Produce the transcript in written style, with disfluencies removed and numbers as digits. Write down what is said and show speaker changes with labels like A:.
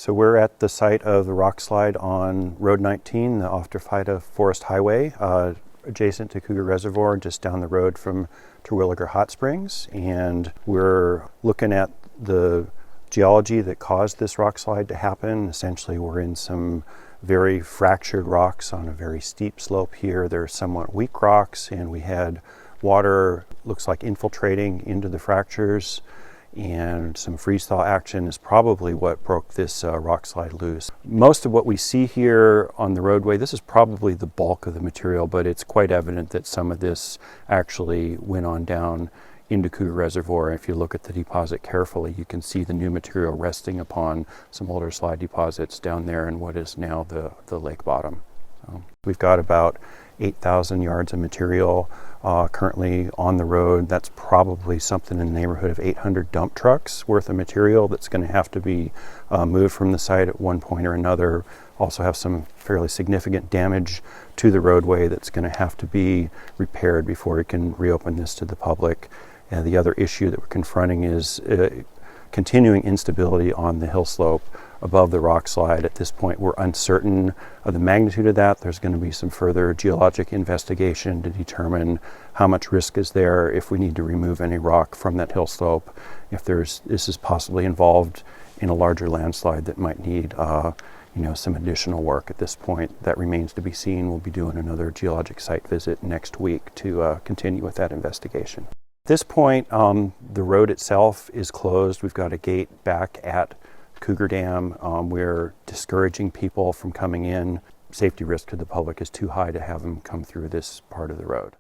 A: So we're at the site of the Rockslide on Road 19, the Aufderheide Forest Highway, adjacent to Cougar Reservoir, just down the road from Terwilliger Hot Springs. And we're looking at the geology that caused this rockslide to happen. Essentially, we're in some very fractured rocks on a very steep slope here. They're somewhat weak rocks, and we had water, looks like infiltrating into the fractures, and some freeze-thaw action is probably what broke this rockslide loose. Most of what we see here on the roadway, this is probably the bulk of the material, but it's quite evident that some of this actually went on down into Cougar Reservoir. If you look at the deposit carefully, you can see the new material resting upon some older slide deposits down there in what is now the lake bottom. So we've got about 8,000 yards of material currently on the road. That's probably something in the neighborhood of 800 dump trucks worth of material that's going to have to be moved from the site at one point or another. Also have some fairly significant damage to the roadway that's going to have to be repaired before we can reopen this to the public. And the other issue that we're confronting is continuing instability on the hill slope above the rockslide. At this point, we're uncertain of the magnitude of that. There's going to be some further geologic investigation to determine how much risk is there if we need to remove any rock from that hill slope, if this is possibly involved in a larger landslide that might need some additional work. At this point, that remains to be seen. We'll be doing another geologic site visit next week to continue with that investigation. At this point, the road itself is closed. We've got a gate back at Cougar Dam. We're discouraging people from coming in. Safety risk to the public is too high to have them come through this part of the road.